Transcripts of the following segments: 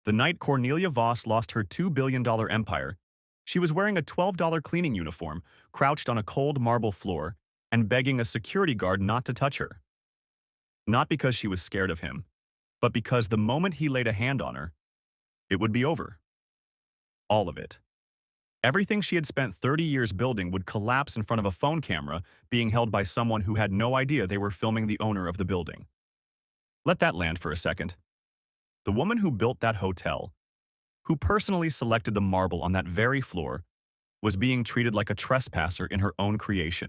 The night Cornelia Voss lost her $2 billion empire, she was wearing a $12 cleaning uniform, crouched on a cold marble floor, and begging a security guard not to touch her. Not because she was scared of him, but because the moment he laid a hand on her, it would be over. All of it. Everything she had spent 30 years building would collapse in front of a phone camera being held by someone who had no idea they were filming the owner of the building. Let that land for a second. The woman who built that hotel, who personally selected the marble on that very floor, was being treated like a trespasser in her own creation.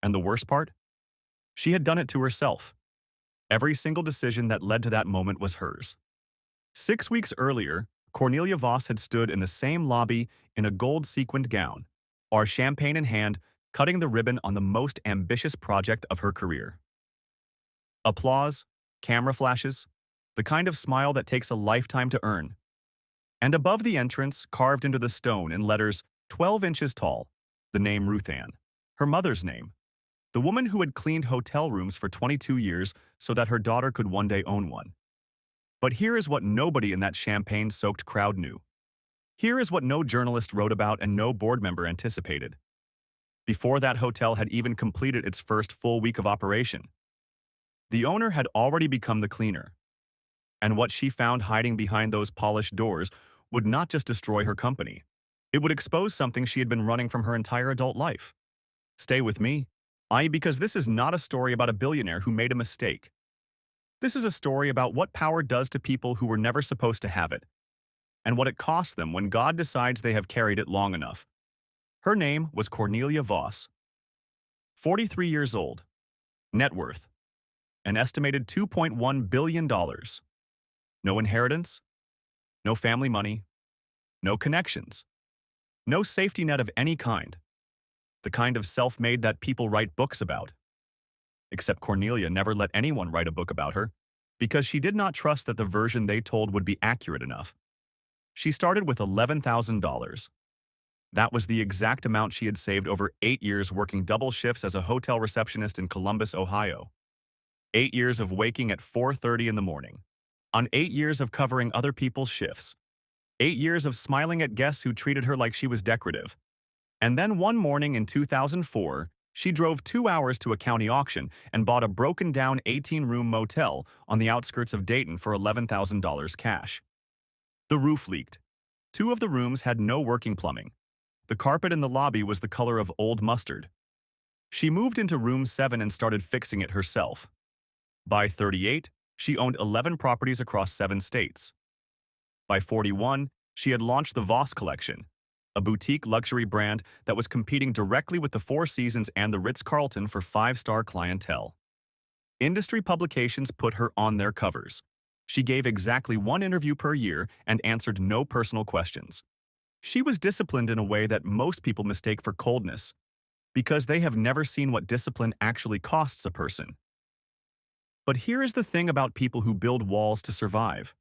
And the worst part? She had done it to herself. Every single decision that led to that moment was hers. 6 weeks earlier, Cornelia Voss had stood in the same lobby in a gold-sequined gown, our champagne in hand, cutting the ribbon on the most ambitious project of her career. Applause, camera flashes, the kind of smile that takes a lifetime to earn. And above the entrance, carved into the stone in letters 12 inches tall, the name Ruth Ann, her mother's name, the woman who had cleaned hotel rooms for 22 years so that her daughter could one day own one. But here is what nobody in that champagne-soaked crowd knew. Here is what no journalist wrote about and no board member anticipated. Before that hotel had even completed its first full week of operation, the owner had already become the cleaner. And what she found hiding behind those polished doors would not just destroy her company. It would expose something she had been running from her entire adult life. Stay with me, because this is not a story about a billionaire who made a mistake. This is a story about what power does to people who were never supposed to have it, and what it costs them when God decides they have carried it long enough. Her name was Cornelia Voss. 43 years old. Net worth. An estimated $2.1 billion. No inheritance. No family money. No connections. No safety net of any kind. The kind of self-made that people write books about. Except Cornelia never let anyone write a book about her, because she did not trust that the version they told would be accurate enough. She started with $11,000. That was the exact amount she had saved over 8 years working double shifts as a hotel receptionist in Columbus, Ohio. 8 years of waking at 4:30 in the morning. On 8 years of covering other people's shifts. 8 years of smiling at guests who treated her like she was decorative. And then one morning in 2004, she drove 2 hours to a county auction and bought a broken-down 18-room motel on the outskirts of Dayton for $11,000 cash. The roof leaked. 2 of the rooms had no working plumbing. The carpet in the lobby was the color of old mustard. She moved into room 7 and started fixing it herself. By 38, she owned 11 properties across 7 states. By 41, she had launched the Voss Collection, a boutique luxury brand that was competing directly with the Four Seasons and the Ritz-Carlton for 5-star clientele. Industry publications put her on their covers. She gave exactly 1 interview per year and answered no personal questions. She was disciplined in a way that most people mistake for coldness, because they have never seen what discipline actually costs a person. But here is the thing about people who build walls to survive.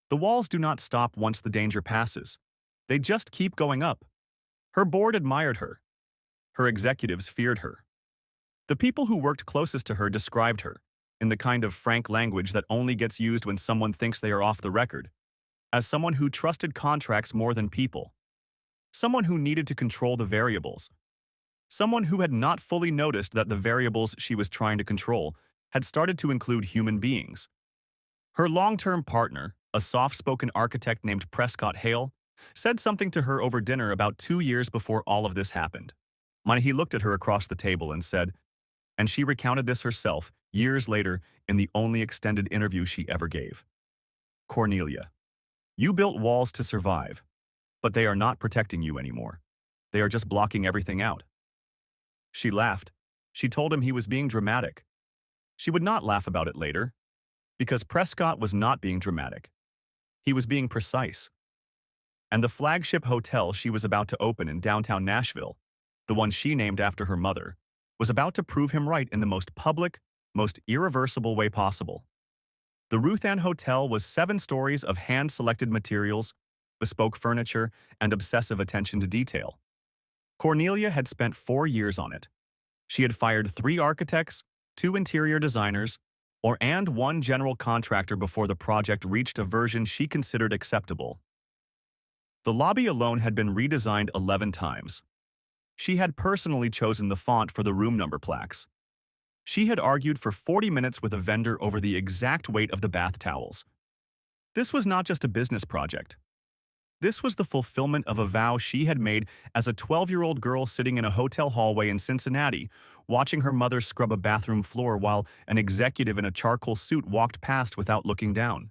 The walls do not stop once the danger passes. They just keep going up. Her board admired her. Her executives feared her. The people who worked closest to her described her, in the kind of frank language that only gets used when someone thinks they are off the record, as someone who trusted contracts more than people. Someone who needed to control the variables. Someone who had not fully noticed that the variables she was trying to control had started to include human beings. Her long-term partner, a soft-spoken architect named Prescott Hale, said something to her over dinner about 2 years before all of this happened. He looked at her across the table and said, and she recounted this herself years later in the only extended interview she ever gave. Cornelia, you built walls to survive, but they are not protecting you anymore. They are just blocking everything out. She laughed. She told him he was being dramatic. She would not laugh about it later, because Prescott was not being dramatic. He was being precise. And the flagship hotel she was about to open in downtown Nashville, the one she named after her mother, was about to prove him right in the most public, most irreversible way possible. The Ruth Ann Hotel was 7 stories of hand-selected materials, bespoke furniture, and obsessive attention to detail. Cornelia had spent 4 years on it. She had fired 3 architects, 2 interior designers, and one general contractor before the project reached a version she considered acceptable. The lobby alone had been redesigned 11 times. She had personally chosen the font for the room number plaques. She had argued for 40 minutes with a vendor over the exact weight of the bath towels. This was not just a business project. This was the fulfillment of a vow she had made as a 12-year-old girl sitting in a hotel hallway in Cincinnati, watching her mother scrub a bathroom floor while an executive in a charcoal suit walked past without looking down.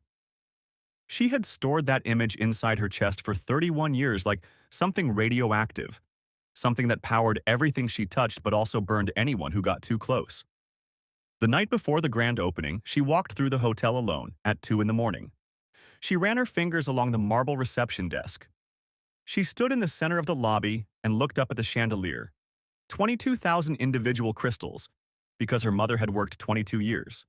She had stored that image inside her chest for 31 years like something radioactive, something that powered everything she touched but also burned anyone who got too close. The night before the grand opening, she walked through the hotel alone at 2 in the morning. She ran her fingers along the marble reception desk. She stood in the center of the lobby and looked up at the chandelier. 22,000 individual crystals, because her mother had worked 22 years.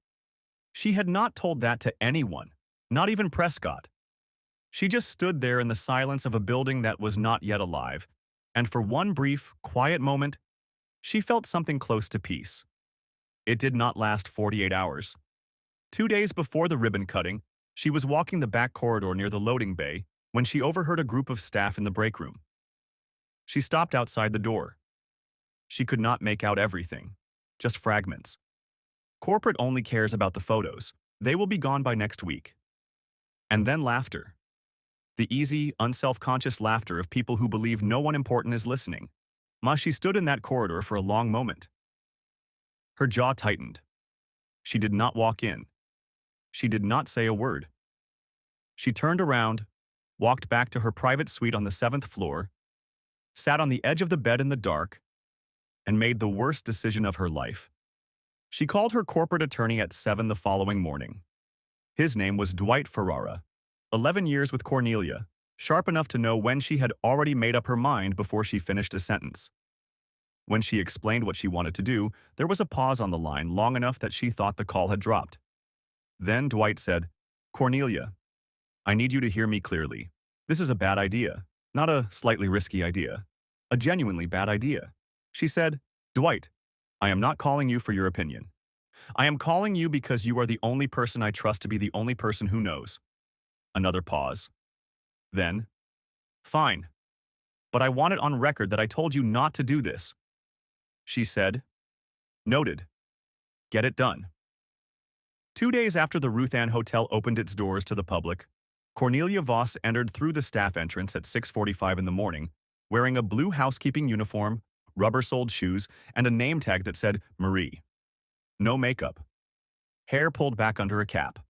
She had not told that to anyone, not even Prescott. She just stood there in the silence of a building that was not yet alive, and for one brief, quiet moment, she felt something close to peace. It did not last 48 hours. 2 days before the ribbon cutting, she was walking the back corridor near the loading bay when she overheard a group of staff in the break room. She stopped outside the door. She could not make out everything, just fragments. Corporate only cares about the photos. They will be gone by next week. And then laughter. The easy, unself-conscious laughter of people who believe no one important is listening. She stood in that corridor for a long moment. Her jaw tightened. She did not walk in. She did not say a word. She turned around, walked back to her private suite on the 7th floor, sat on the edge of the bed in the dark, and made the worst decision of her life. She called her corporate attorney at 7 the following morning. His name was Dwight Ferrara, 11 years with Cornelia, sharp enough to know when she had already made up her mind before she finished a sentence. When she explained what she wanted to do, there was a pause on the line long enough that she thought the call had dropped. Then Dwight said, "Cornelia, I need you to hear me clearly. This is a bad idea, not a slightly risky idea. A genuinely bad idea." She said, "Dwight, I am not calling you for your opinion. I am calling you because you are the only person I trust to be the only person who knows." Another pause. Then, "Fine. But I want it on record that I told you not to do this." She said, "Noted. Get it done." 2 days after the Ruth Ann Hotel opened its doors to the public, Cornelia Voss entered through the staff entrance at 6:45 in the morning, wearing a blue housekeeping uniform, rubber-soled shoes, and a name tag that said Marie. No makeup. Hair pulled back under a cap.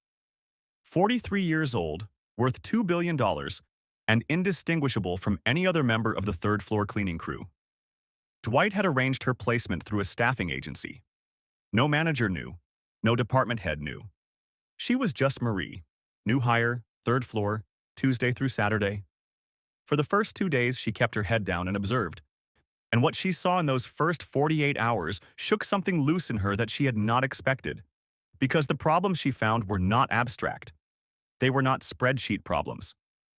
43 years old, worth $2 billion, and indistinguishable from any other member of the third-floor cleaning crew. Dwight had arranged her placement through a staffing agency. No manager knew. No department head knew. She was just Marie. New hire, third floor, Tuesday through Saturday. For the first 2 days, she kept her head down and observed. And what she saw in those first 48 hours shook something loose in her that she had not expected. Because the problems she found were not abstract. They were not spreadsheet problems.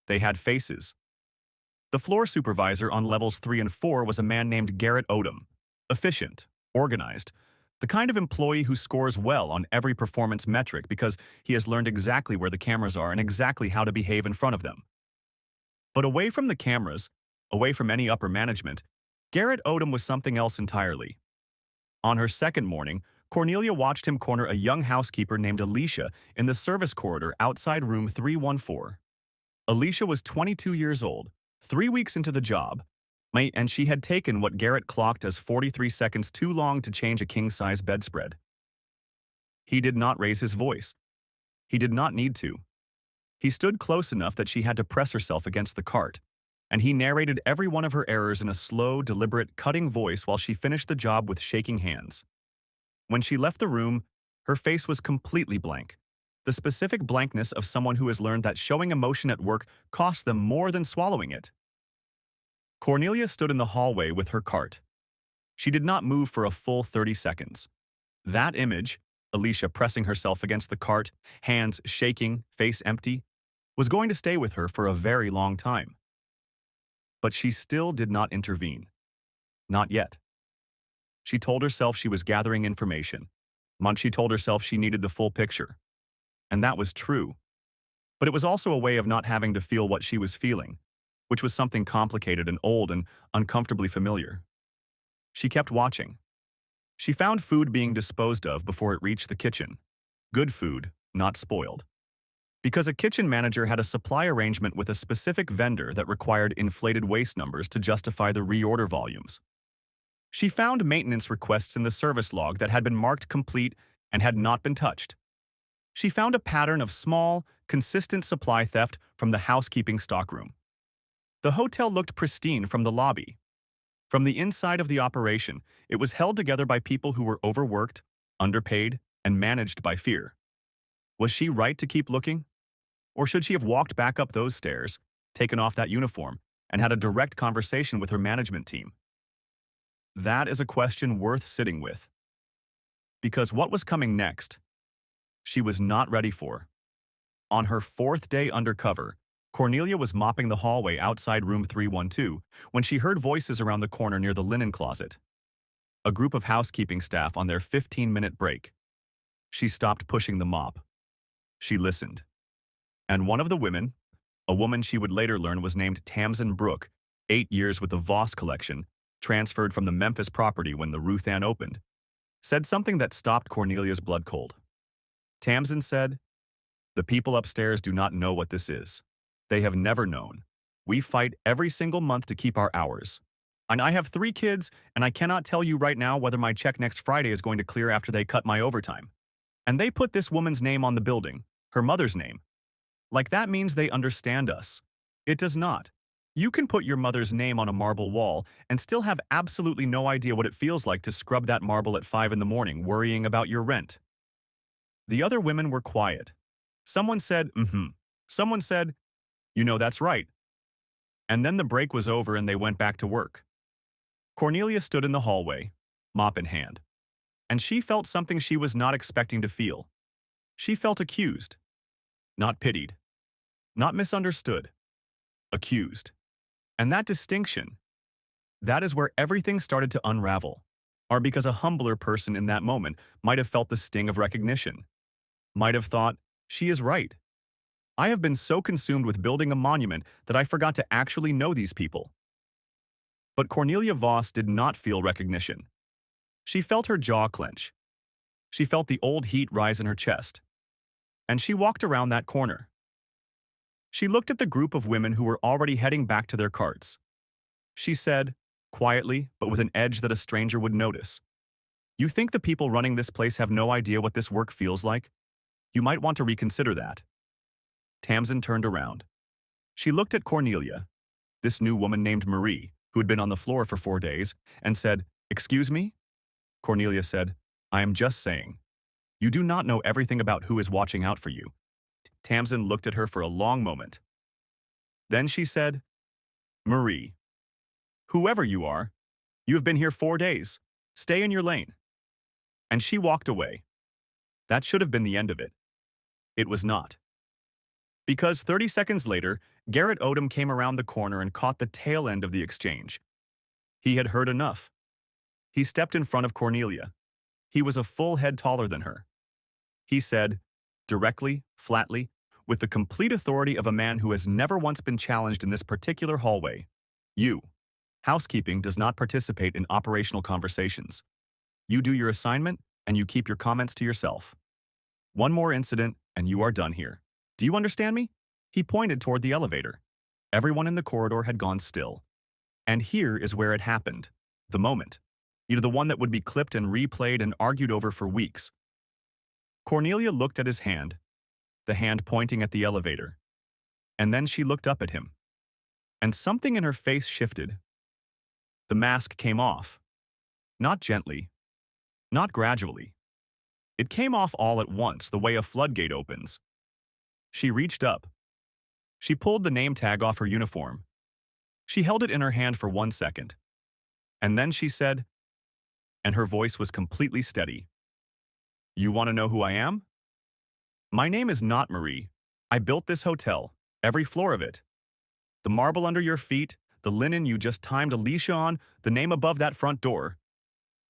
They had faces. The floor supervisor on levels 3 and 4 was a man named Garrett Odom. Efficient, organized, the kind of employee who scores well on every performance metric because he has learned exactly where the cameras are and exactly how to behave in front of them. But away from the cameras, away from any upper management, Garrett Odom was something else entirely. On her second morning, Cornelia watched him corner a young housekeeper named Alicia in the service corridor outside room 314. Alicia was 22 years old, 3 weeks into the job, and she had taken what Garrett clocked as 43 seconds too long to change a king-size bedspread. He did not raise his voice. He did not need to. He stood close enough that she had to press herself against the cart, and he narrated every one of her errors in a slow, deliberate, cutting voice while she finished the job with shaking hands. When she left the room, her face was completely blank. The specific blankness of someone who has learned that showing emotion at work costs them more than swallowing it. Cornelia stood in the hallway with her cart. She did not move for a full 30 seconds. That image, Alicia pressing herself against the cart, hands shaking, face empty, was going to stay with her for a very long time. But she still did not intervene. Not yet. She told herself she was gathering information. She told herself she needed the full picture. And that was true. But it was also a way of not having to feel what she was feeling, which was something complicated and old and uncomfortably familiar. She kept watching. She found food being disposed of before it reached the kitchen. Good food, not spoiled. Because a kitchen manager had a supply arrangement with a specific vendor that required inflated waste numbers to justify the reorder volumes. She found maintenance requests in the service log that had been marked complete and had not been touched. She found a pattern of small, consistent supply theft from the housekeeping stockroom. The hotel looked pristine from the lobby. From the inside of the operation, it was held together by people who were overworked, underpaid, and managed by fear. Was she right to keep looking? Or should she have walked back up those stairs, taken off that uniform, and had a direct conversation with her management team? That is a question worth sitting with. Because what was coming next, she was not ready for. On her fourth day undercover, Cornelia was mopping the hallway outside room 312 when she heard voices around the corner near the linen closet. A group of housekeeping staff on their 15-minute break. She stopped pushing the mop. She listened. And one of the women, a woman she would later learn was named Tamsin Brooke, 8 years with the Voss collection, transferred from the Memphis property when the Ruth Ann opened, said something that stopped Cornelia's blood cold. Tamsin said, "The people upstairs do not know what this is. They have never known. We fight every single month to keep our hours. And I have 3 kids, and I cannot tell you right now whether my check next Friday is going to clear after they cut my overtime. And they put this woman's name on the building, her mother's name. Like that means they understand us. It does not. You can put your mother's name on a marble wall and still have absolutely no idea what it feels like to scrub that marble at 5 in the morning worrying about your rent." The other women were quiet. Someone said, "Mm-hmm." Someone said, "You know, that's right." And then the break was over and they went back to work. Cornelia stood in the hallway, mop in hand. And she felt something she was not expecting to feel. She felt accused. Not pitied. Not misunderstood. Accused. And that distinction, that is where everything started to unravel. Or because a humbler person in that moment might have felt the sting of recognition. Might have thought, she is right. I have been so consumed with building a monument that I forgot to actually know these people. But Cornelia Voss did not feel recognition. She felt her jaw clench. She felt the old heat rise in her chest. And she walked around that corner. She looked at the group of women who were already heading back to their carts. She said, quietly but with an edge that a stranger would notice, "You think the people running this place have no idea what this work feels like? You might want to reconsider that." Tamsin turned around. She looked at Cornelia, this new woman named Marie, who had been on the floor for 4 days, and said, "Excuse me?" Cornelia said, "I am just saying. You do not know everything about who is watching out for you." Tamsin looked at her for a long moment. Then she said, "Marie, whoever you are, you have been here 4 days. Stay in your lane." And she walked away. That should have been the end of it. It was not. Because 30 seconds later, Garrett Odom came around the corner and caught the tail end of the exchange. He had heard enough. He stepped in front of Cornelia. He was a full head taller than her. He said, directly, flatly, with the complete authority of a man who has never once been challenged in this particular hallway, "You, housekeeping does not participate in operational conversations. You do your assignment, and you keep your comments to yourself. One more incident, and you are done here. Do you understand me?" He pointed toward the elevator. Everyone in the corridor had gone still. And here is where it happened. The moment. Either the one that would be clipped and replayed and argued over for weeks. Cornelia looked at his hand, the hand pointing at the elevator. And then she looked up at him. And something in her face shifted. The mask came off. Not gently. Not gradually. It came off all at once, the way a floodgate opens. She reached up. She pulled the name tag off her uniform. She held it in her hand for 1 second. And then she said, and her voice was completely steady, "You want to know who I am? My name is not Marie. I built this hotel, every floor of it. The marble under your feet, the linen you just timed Alicia on, the name above that front door.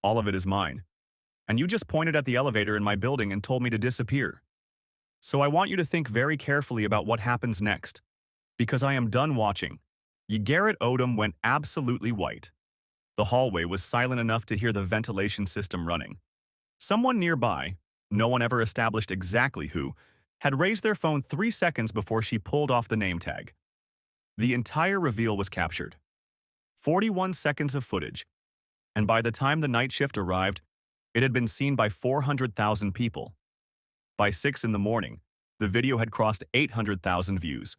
All of it is mine. and you just pointed at the elevator in my building and told me to disappear. So I want you to think very carefully about what happens next, because I am done watching." Garrett Odom went absolutely white. The hallway was silent enough to hear the ventilation system running. Someone nearby, no one ever established exactly who, had raised their phone 3 seconds before she pulled off the name tag. The entire reveal was captured. 41 seconds of footage, and by the time the night shift arrived, it had been seen by 400,000 people. By 6 in the morning, the video had crossed 800,000 views.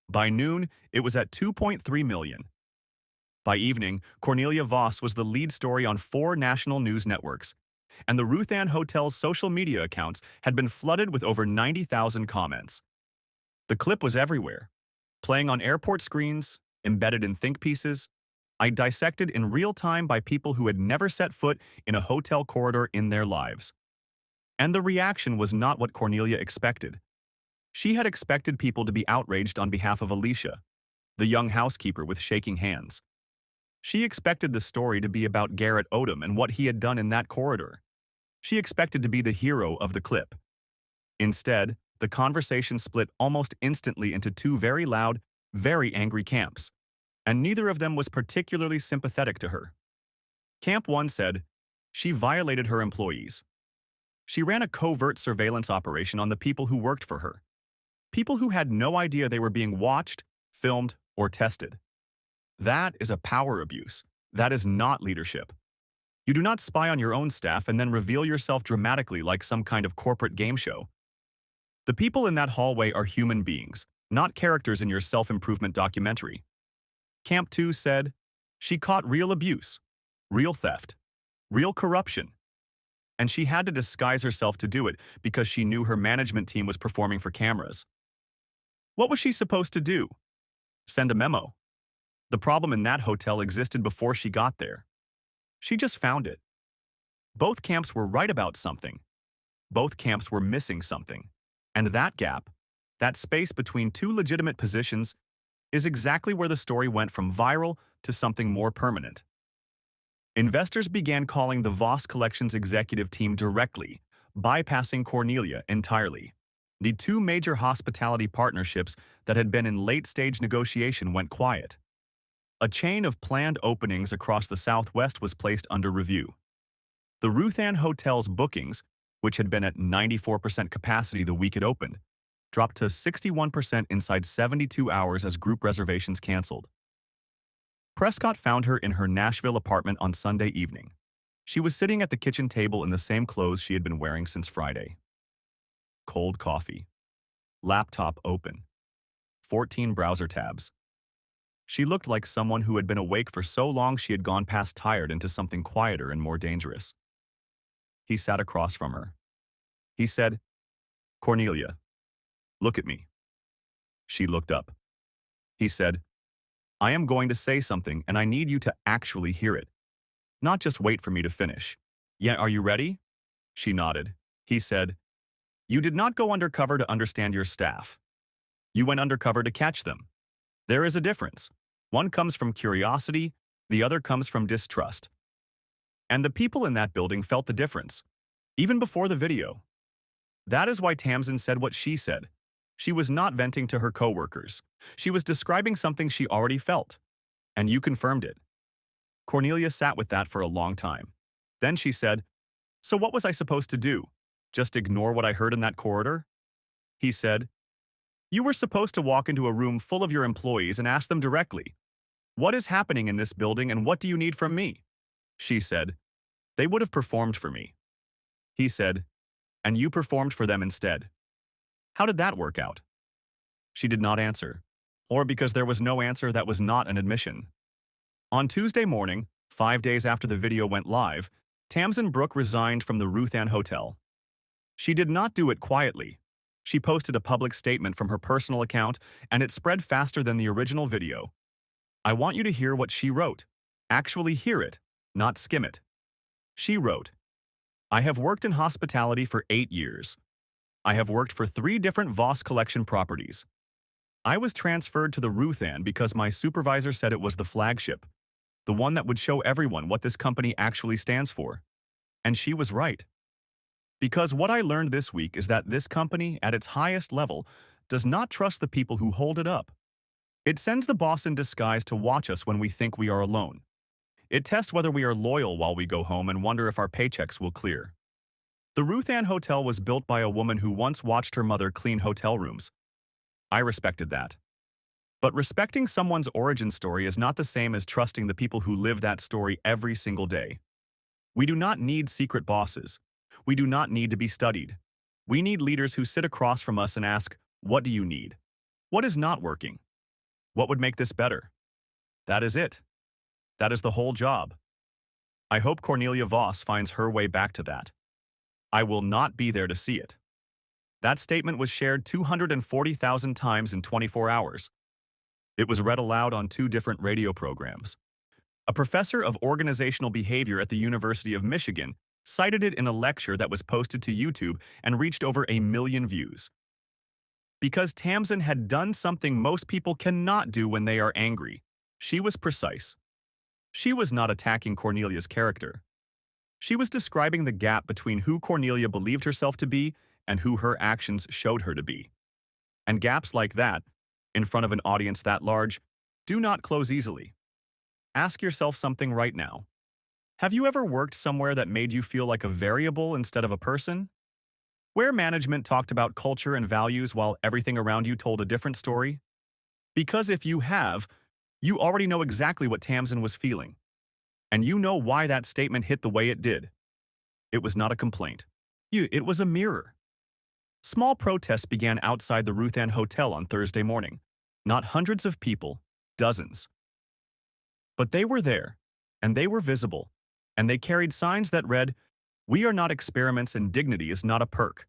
By noon, it was at 2.3 million. By evening, Cornelia Voss was the lead story on 4 national news networks, and the Ruth Ann Hotel's social media accounts had been flooded with over 90,000 comments. The clip was everywhere, playing on airport screens, embedded in think pieces, dissected in real time by people who had never set foot in a hotel corridor in their lives. And the reaction was not what Cornelia expected. She had expected people to be outraged on behalf of Alicia, the young housekeeper with shaking hands. She expected the story to be about Garrett Odom and what he had done in that corridor. She expected to be the hero of the clip. Instead, the conversation split almost instantly into 2 very loud, very angry camps, and neither of them was particularly sympathetic to her. Camp 1 said, "She violated her employees. She ran a covert surveillance operation on the people who worked for her. People who had no idea they were being watched, filmed, or tested. That is a power abuse. That is not leadership. You do not spy on your own staff and then reveal yourself dramatically like some kind of corporate game show. The people in that hallway are human beings, not characters in your self-improvement documentary." Camp 2 said, "She caught real abuse, real theft, real corruption. And she had to disguise herself to do it because she knew her management team was performing for cameras." What was she supposed to do? Send a memo? The problem in that hotel existed before she got there. She just found it. Both camps were right about something. Both camps were missing something. And that gap, that space between 2 legitimate positions, is exactly where the story went from viral to something more permanent. Investors began calling the Voss Collections executive team directly, bypassing Cornelia entirely. The 2 major hospitality partnerships that had been in late-stage negotiation went quiet. A chain of planned openings across the Southwest was placed under review. The Ruth Ann Hotel's bookings, which had been at 94% capacity the week it opened, dropped to 61% inside 72 hours as group reservations canceled. Prescott found her in her Nashville apartment on Sunday evening. She was sitting at the kitchen table in the same clothes she had been wearing since Friday. Cold coffee. Laptop open. 14 browser tabs. She looked like someone who had been awake for so long she had gone past tired into something quieter and more dangerous. He sat across from her. He said, "Cornelia, look at me." She looked up. He said, "I am going to say something and I need you to actually hear it. Not just wait for me to finish. Yeah, are you ready?" She nodded. He said, "You did not go undercover to understand your staff. You went undercover to catch them. There is a difference. One comes from curiosity, the other comes from distrust." And the people in that building felt the difference, even before the video. That is why Tamsin said what she said. She was not venting to her coworkers. She was describing something she already felt. And you confirmed it. Cornelia sat with that for a long time. Then she said, "So what was I supposed to do? Just ignore what I heard in that corridor?" He said, "You were supposed to walk into a room full of your employees and ask them directly, 'What is happening in this building and what do you need from me?'" She said, "They would have performed for me." He said, "And you performed for them instead. How did that work out?" She did not answer, or because there was no answer, that was not an admission. On Tuesday morning, 5 days after the video went live, Tamsin Brooke resigned from the Ruth Ann Hotel. She did not do it quietly. She posted a public statement from her personal account, and it spread faster than the original video. I want you to hear what she wrote. Actually hear it, not skim it. She wrote, "I have worked in hospitality for 8 years. I have worked for 3 different Voss Collection properties. I was transferred to the Ruth Ann because my supervisor said it was the flagship, the one that would show everyone what this company actually stands for. And she was right. Because what I learned this week is that this company, at its highest level, does not trust the people who hold it up. It sends the boss in disguise to watch us when we think we are alone. It tests whether we are loyal while we go home and wonder if our paychecks will clear. The Ruth Ann Hotel was built by a woman who once watched her mother clean hotel rooms. I respected that. But respecting someone's origin story is not the same as trusting the people who live that story every single day. We do not need secret bosses. We do not need to be studied. We need leaders who sit across from us and ask, what do you need? What is not working? What would make this better? That is it. That is the whole job. I hope Cornelia Voss finds her way back to that. I will not be there to see it. That statement was shared 240,000 times in 24 hours. It was read aloud on 2 different radio programs. A professor of organizational behavior at the University of Michigan cited it in a lecture that was posted to YouTube and reached over 1 million views. Because Tamsin had done something most people cannot do when they are angry. She was precise. She was not attacking Cornelia's character. She was describing the gap between who Cornelia believed herself to be and who her actions showed her to be. And gaps like that, in front of an audience that large, do not close easily. Ask yourself something right now. Have you ever worked somewhere that made you feel like a variable instead of a person? Where management talked about culture and values while everything around you told a different story? Because if you have, you already know exactly what Tamsin was feeling. And you know why that statement hit the way it did. It was not a complaint. It was a mirror. Small protests began outside the Ruth Ann Hotel on Thursday morning. Not hundreds of people, dozens. But they were there, and they were visible, and they carried signs that read, "We are not experiments and dignity is not a perk."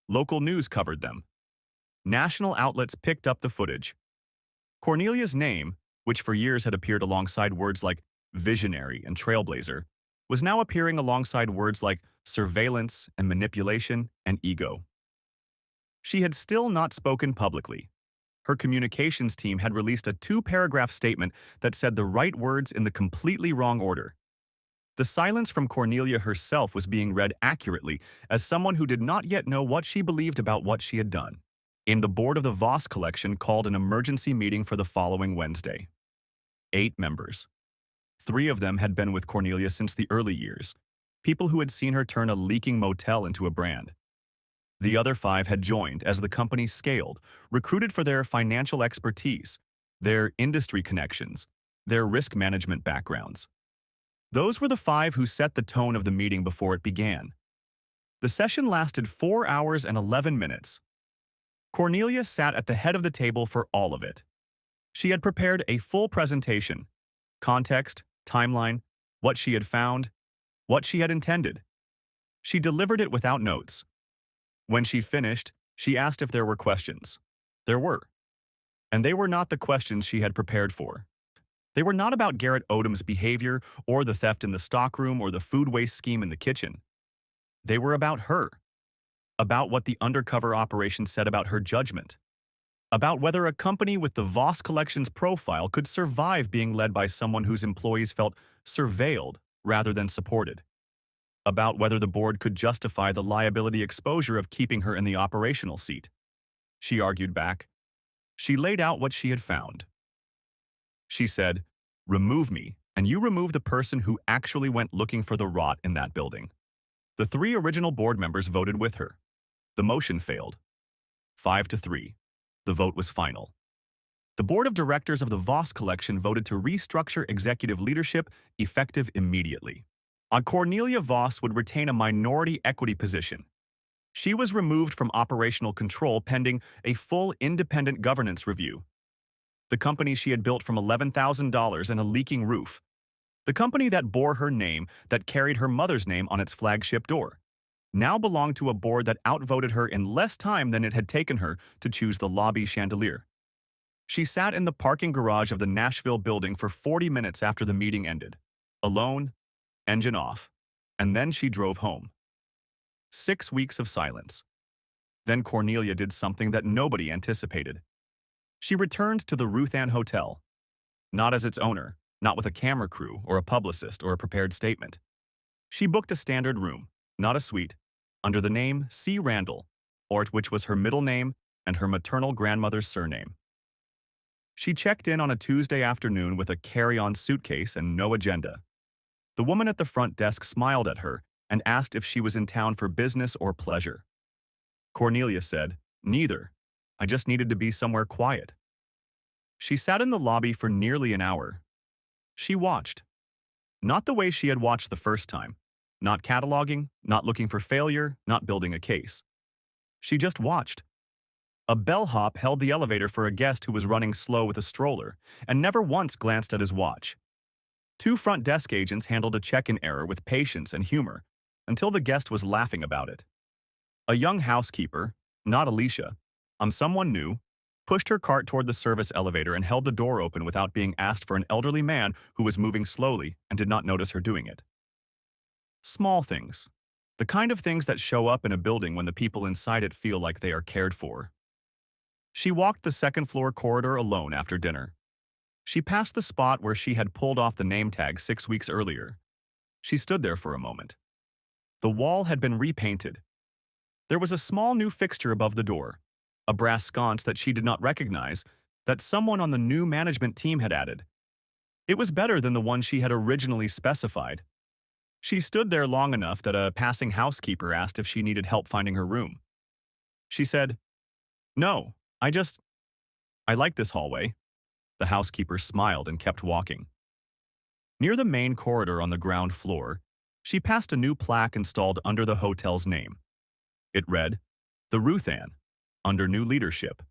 Local news covered them. National outlets picked up the footage. Cornelia's name, which for years had appeared alongside words like visionary and trailblazer, was now appearing alongside words like surveillance and manipulation and ego. She had still not spoken publicly. Her communications team had released a 2-paragraph statement that said the right words in the completely wrong order. The silence from Cornelia herself was being read accurately as someone who did not yet know what she believed about what she had done. The board of the Voss collection called an emergency meeting for the following Wednesday. 8 members. 3 of them had been with Cornelia since the early years, people who had seen her turn a leaking motel into a brand. The other 5 had joined as the company scaled, recruited for their financial expertise, their industry connections, their risk management backgrounds. Those were the 5 who set the tone of the meeting before it began. The session lasted 4 hours and 11 minutes. Cornelia sat at the head of the table for all of it. She had prepared a full presentation, context, timeline, what she had found, what she had intended. She delivered it without notes. When she finished, she asked if there were questions. There were. And they were not the questions she had prepared for. They were not about Garrett Odom's behavior or the theft in the stockroom or the food waste scheme in the kitchen. They were about her. About what the undercover operation said about her judgment. About whether a company with the Voss Collection's profile could survive being led by someone whose employees felt surveilled rather than supported. About whether the board could justify the liability exposure of keeping her in the operational seat. She argued back. She laid out what she had found. She said, "Remove me, and you remove the person who actually went looking for the rot in that building." The 3 original board members voted with her. The motion failed. 5-3. The vote was final. The board of directors of the Voss Collection voted to restructure executive leadership effective immediately. Cornelia Voss would retain a minority equity position. She was removed from operational control pending a full independent governance review. The company she had built from $11,000 and a leaking roof. The company that bore her name, that carried her mother's name on its flagship door, now belonged to a board that outvoted her in less time than it had taken her to choose the lobby chandelier. She sat in the parking garage of the Nashville building for 40 minutes after the meeting ended. Alone, engine off, and then she drove home. 6 weeks of silence. Then Cornelia did something that nobody anticipated. She returned to the Ruth Ann Hotel. Not as its owner, not with a camera crew or a publicist or a prepared statement. She booked a standard room, not a suite, under the name C. Randall, Ort, which was her middle name and her maternal grandmother's surname. She checked in on a Tuesday afternoon with a carry-on suitcase and no agenda. The woman at the front desk smiled at her and asked if she was in town for business or pleasure. Cornelia said, "Neither. I just needed to be somewhere quiet." She sat in the lobby for nearly an hour. She watched. Not the way she had watched the first time. Not cataloging, not looking for failure, not building a case. She just watched. A bellhop held the elevator for a guest who was running slow with a stroller and never once glanced at his watch. Two front desk agents handled a check-in error with patience and humor until the guest was laughing about it. A young housekeeper, not Alicia, someone new, pushed her cart toward the service elevator and held the door open without being asked for an elderly man who was moving slowly and did not notice her doing it. Small things. The kind of things that show up in a building when the people inside it feel like they are cared for. She walked the second-floor corridor alone after dinner. She passed the spot where she had pulled off the name tag 6 weeks earlier. She stood there for a moment. The wall had been repainted. There was a small new fixture above the door, a brass sconce that she did not recognize, that someone on the new management team had added. It was better than the one she had originally specified. She stood there long enough that a passing housekeeper asked if she needed help finding her room. She said, "No, I like this hallway." The housekeeper smiled and kept walking. Near the main corridor on the ground floor, she passed a new plaque installed under the hotel's name. It read, "The Ruthann, under new leadership,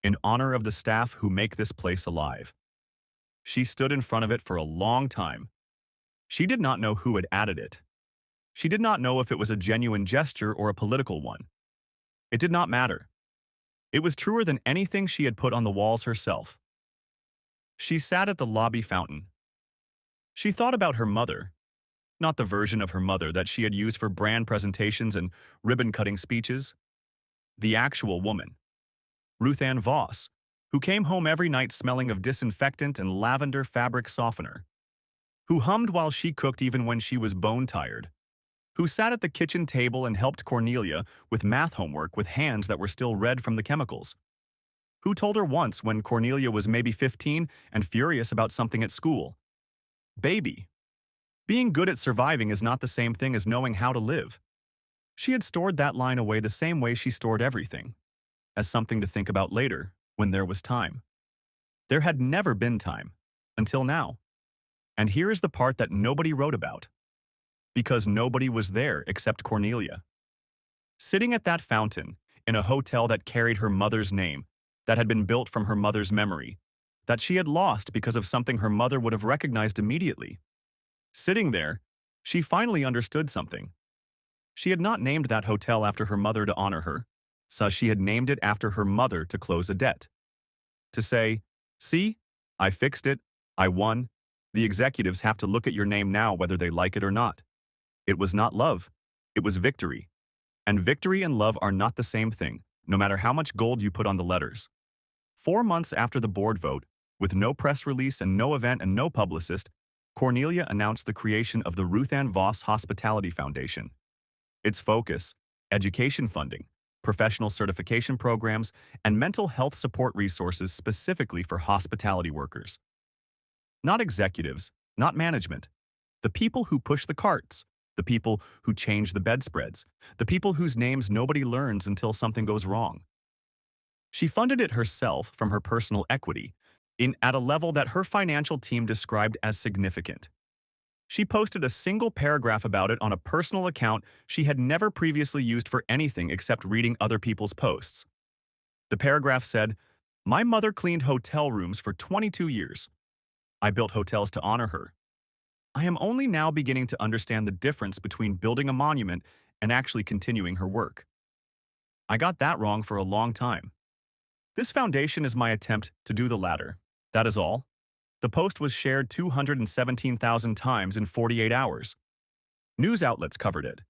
in honor of the staff who make this place alive." She stood in front of it for a long time. She did not know who had added it. She did not know if it was a genuine gesture or a political one. It did not matter. It was truer than anything she had put on the walls herself. She sat at the lobby fountain. She thought about her mother, not the version of her mother that she had used for brand presentations and ribbon-cutting speeches. The actual woman, Ruthann Voss, who came home every night smelling of disinfectant and lavender fabric softener, who hummed while she cooked even when she was bone-tired, who sat at the kitchen table and helped Cornelia with math homework with hands that were still red from the chemicals, who told her once when Cornelia was maybe 15 and furious about something at school, "Baby, being good at surviving is not the same thing as knowing how to live." She had stored that line away the same way she stored everything, as something to think about later, when there was time. There had never been time, until now. And here is the part that nobody wrote about. Because nobody was there except Cornelia. Sitting at that fountain, in a hotel that carried her mother's name, that had been built from her mother's memory, that she had lost because of something her mother would have recognized immediately. Sitting there, she finally understood something. She had not named that hotel after her mother to honor her, so she had named it after her mother to close a debt. To say, "See, I fixed it, I won. The executives have to look at your name now whether they like it or not." It was not love, it was victory. And victory and love are not the same thing, no matter how much gold you put on the letters. 4 months after the board vote, with no press release and no event and no publicist, Cornelia announced the creation of the Ruthann Voss Hospitality Foundation. Its focus, education funding, professional certification programs, and mental health support resources specifically for hospitality workers. Not executives, not management. The people who push the carts, the people who change the bedspreads, the people whose names nobody learns until something goes wrong. She funded it herself from her personal equity, at a level that her financial team described as significant. She posted a single paragraph about it on a personal account she had never previously used for anything except reading other people's posts. The paragraph said, "My mother cleaned hotel rooms for 22 years. I built hotels to honor her. I am only now beginning to understand the difference between building a monument and actually continuing her work. I got that wrong for a long time. This foundation is my attempt to do the latter. That is all." The post was shared 217,000 times in 48 hours. News outlets covered it.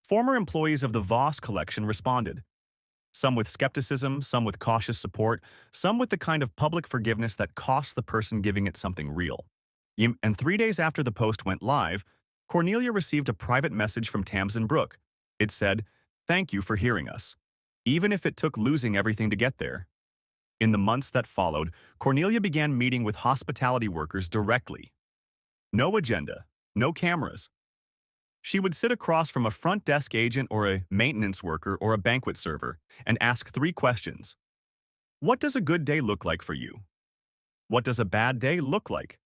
Former employees of the Voss collection responded. Some with skepticism, some with cautious support, some with the kind of public forgiveness that costs the person giving it something real. And 3 days after the post went live, Cornelia received a private message from Tamsin Brooke. It said, "Thank you for hearing us, even if it took losing everything to get there." In the months that followed, Cornelia began meeting with hospitality workers directly. No agenda, no cameras. She would sit across from a front desk agent or a maintenance worker or a banquet server and ask 3 questions. What does a good day look like for you? What does a bad day look like?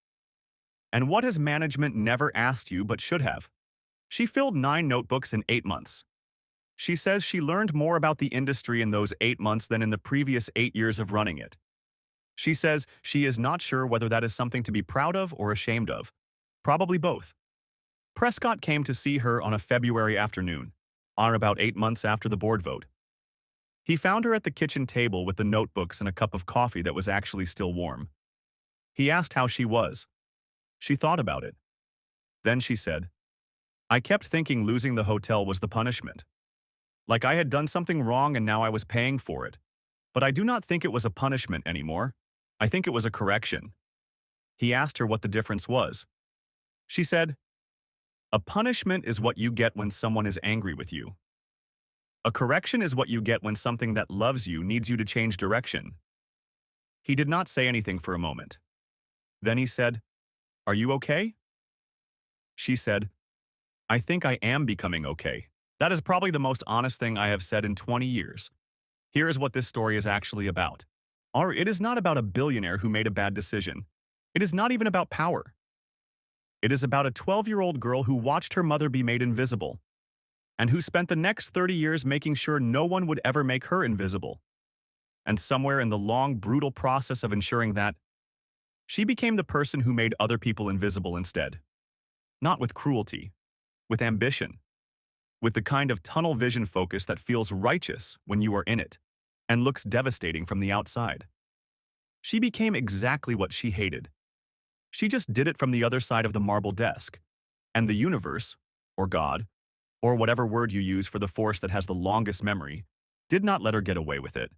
And what has management never asked you but should have? She filled 9 notebooks in 8 months. She says she learned more about the industry in those 8 months than in the previous 8 years of running it. She says she is not sure whether that is something to be proud of or ashamed of. Probably both. Prescott came to see her on a February afternoon, on about 8 months after the board vote. He found her at the kitchen table with the notebooks and a cup of coffee that was actually still warm. He asked how she was. She thought about it. Then she said, "I kept thinking losing the hotel was the punishment. Like I had done something wrong and now I was paying for it. But I do not think it was a punishment anymore. I think it was a correction." He asked her what the difference was. She said, "A punishment is what you get when someone is angry with you. A correction is what you get when something that loves you needs you to change direction." He did not say anything for a moment. Then he said, "Are you okay?" She said, "I think I am becoming okay. That is probably the most honest thing I have said in 20 years. Here is what this story is actually about. Or it is not about a billionaire who made a bad decision. It is not even about power. It is about a 12-year-old girl who watched her mother be made invisible, and who spent the next 30 years making sure no one would ever make her invisible. And somewhere in the long, brutal process of ensuring that, she became the person who made other people invisible instead. Not with cruelty, with ambition, with the kind of tunnel vision focus that feels righteous when you are in it, and looks devastating from the outside. She became exactly what she hated. She just did it from the other side of the marble desk. And the universe, or God, or whatever word you use for the force that has the longest memory, did not let her get away with it.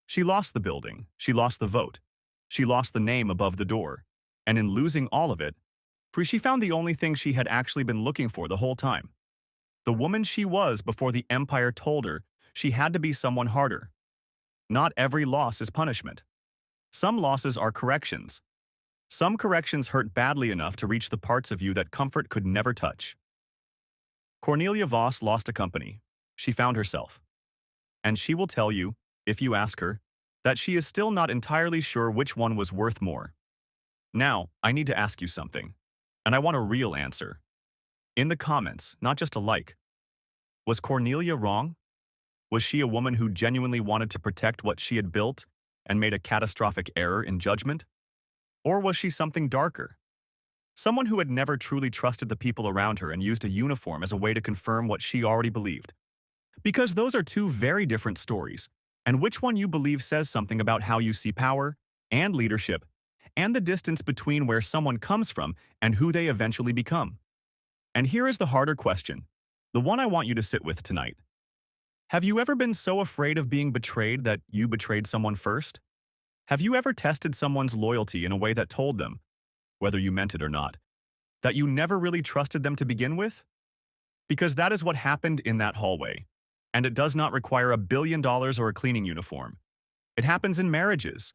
She lost the building, she lost the vote, she lost the name above the door, and in losing all of it, she found the only thing she had actually been looking for the whole time. The woman she was before the empire told her she had to be someone harder. Not every loss is punishment. Some losses are corrections. Some corrections hurt badly enough to reach the parts of you that comfort could never touch. Cornelia Voss lost a company. She found herself. And she will tell you, if you ask her, that she is still not entirely sure which one was worth more. Now, I need to ask you something. And I want a real answer. In the comments, not just a like. Was Cornelia wrong? Was she a woman who genuinely wanted to protect what she had built and made a catastrophic error in judgment? Or was she something darker? Someone who had never truly trusted the people around her and used a uniform as a way to confirm what she already believed? Because those are 2 very different stories, and which one you believe says something about how you see power and leadership and the distance between where someone comes from and who they eventually become. And here is the harder question, the one I want you to sit with tonight. Have you ever been so afraid of being betrayed that you betrayed someone first? Have you ever tested someone's loyalty in a way that told them, whether you meant it or not, that you never really trusted them to begin with? Because that is what happened in that hallway. And it does not require $1 billion or a cleaning uniform. It happens in marriages.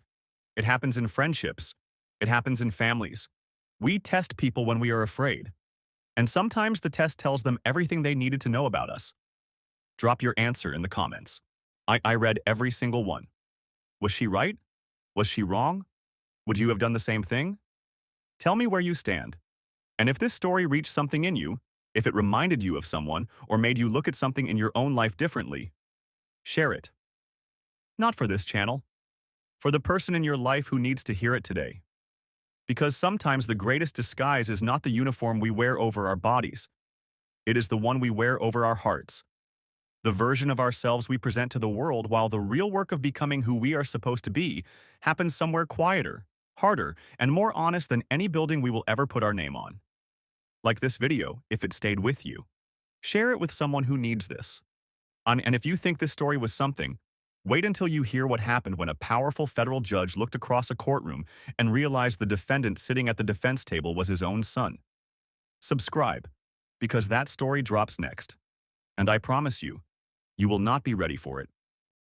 It happens in friendships. It happens in families. We test people when we are afraid. And sometimes the test tells them everything they needed to know about us. Drop your answer in the comments. I read every single one. Was she right? Was she wrong? Would you have done the same thing? Tell me where you stand. And if this story reached something in you, if it reminded you of someone or made you look at something in your own life differently, share it. Not for this channel. For the person in your life who needs to hear it today. Because sometimes the greatest disguise is not the uniform we wear over our bodies. It is the one we wear over our hearts. The version of ourselves we present to the world, while the real work of becoming who we are supposed to be happens somewhere quieter, harder, and more honest than any building we will ever put our name on. Like this video, if it stayed with you. Share it with someone who needs this. And if you think this story was something, wait until you hear what happened when a powerful federal judge looked across a courtroom and realized the defendant sitting at the defense table was his own son. Subscribe, because that story drops next. And I promise you, you will not be ready for it.